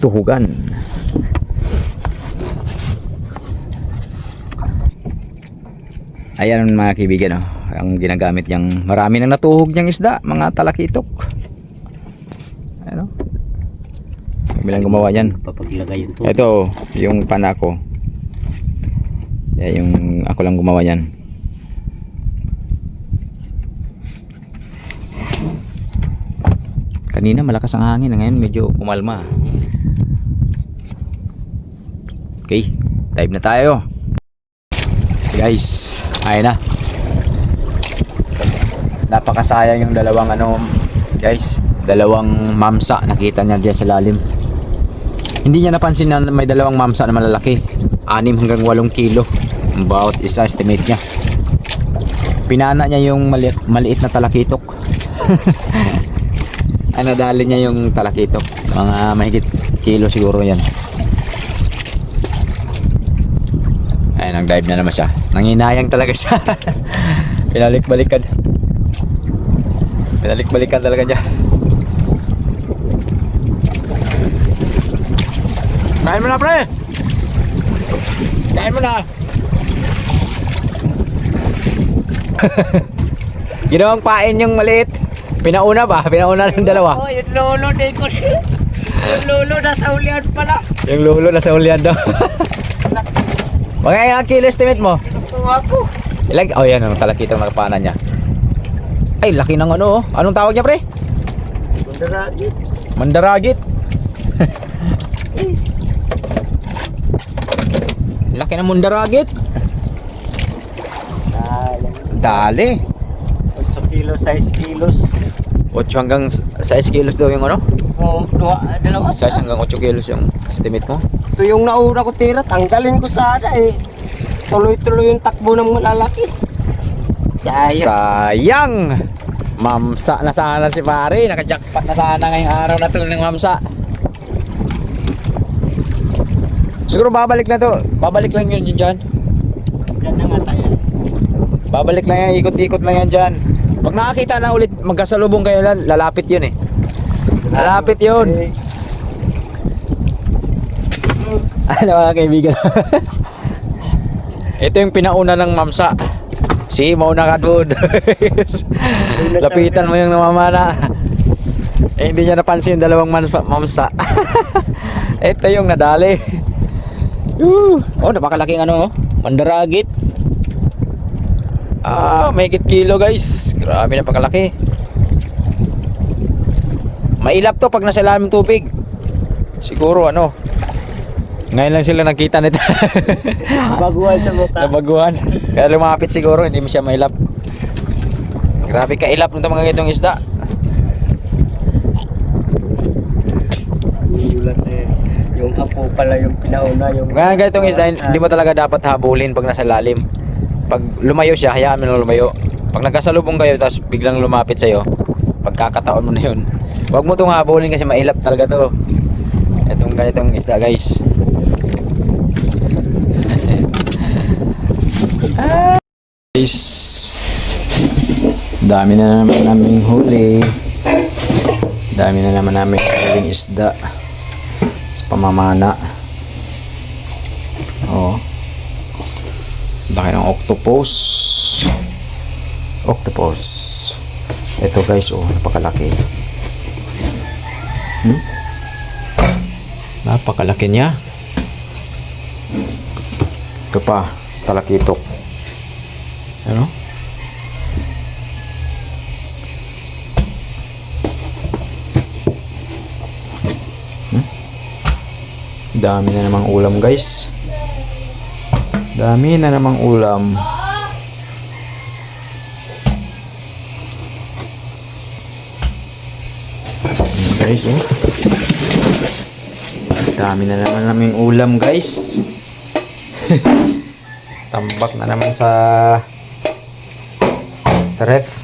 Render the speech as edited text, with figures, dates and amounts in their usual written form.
tuhugan. Ayan mga kaibigan, oh, ang ginagamit niyang, marami nang natuhog niyang isda, mga talakitok. Ayan, oh. Kami lang gumawa niyan. Papaglagay yung tubig. Ito yung panako. Yan yung ako lang gumawa niyan. Kanina malakas ang hangin, ngayon medyo kumalma. Okay, dive na tayo. Guys, ayun na. Napakasayang yung dalawang guys, dalawang mamsa nakita niya diyan sa lalim. Hindi niya napansin na may dalawang mamsa na malalaki. 6 hanggang 8 kilo ang bawat isa, estimate niya. Pinana niya yung maliit na talakitok. Nadali niya yung talakitok. Mga mahigit kilo siguro yan. Ayun, nag-dive na naman siya. Nanginayang talaga siya. Pinalik-balikan. Pinalik-balikan talaga niya. Kain mo na, pre! Kain mo na! Ginawang pain yung maliit. Pinauna ba? Pinauna ng dalawa. Oh, yung lolo na ko. Yung lolo nasa ulian pala. Yung lolo nasa ulian daw. Mga ilang kilo estimate mo? Ako. Ilang? Oh yan, ang talakitang nakapanan niya. Ay, laki ng ano, oh. Anong tawag niya, pre? Mandaragit. Mandaragit. Laki ng mundaragit. Dali. 8 kilos, 6 kilos. 8 hanggang 6 kilos daw yung ano? Oh, dalawa. 6 hanggang 8 kilos yung estimate mo. Ito yung nauna ko tira, tanggalin ko sana eh. Tuloy-tuloy yung takbo ng malalaki. Sayang. Mamsa na sana si pare. Naka-jackpot na sana ngayong araw na to ng mamsa. Siguro babalik na to. Babalik lang yun dyan. Diyan na nga tayo. Babalik lang yan. Ikot-ikot lang yan dyan. Pag nakakita na ulit, magkasalubong kayo lang. Lalapit yun eh. Lalapit yun. Ano mga kaibigan. Ito yung pinauna ng mamsa. Si mauna ka dude. Lapitan mo yung namamana. Eh, hindi niya napansin yung dalawang mamsa. Ito yung nadali. Oh, napakalaking mandaragit. May higit kilo guys. Grabe, napakalaki. Mailap to pag nasa ilalim ng tubig. Siguro ngayon lang sila nakita nito. Baguhan sa mukha. Nabaguhan. Kaya lumapit siguro, hindi mo siya mailap. Grabe ka ilap nito mga ganitong isda. Ulat eh. Yung apo pala yung pinauna. Yung Mga ganitong isda, hindi mo talaga dapat habulin pag nasa lalim. Pag lumayo siya, hayaan mo na lumayo. Pag nagkasalubong kayo, tapos biglang lumapit sa'yo, pagkakataon mo na yun. Huwag mo itong habulin kasi mailap talaga to. Itong ganitong isda guys. Guys, dami na naman naming huli. Dami na naman namin huling isda sa pamamana. Oh, laki ng octopus. Octopus. Ito guys, oh, napakalaki. Napakalaki niya. Ito pa, talakitok. Ano? Dami na namang ulam guys. Dami na namang ulam. Guys, oh. Dami na naman naming ulam guys. Tambak na naman sa ref.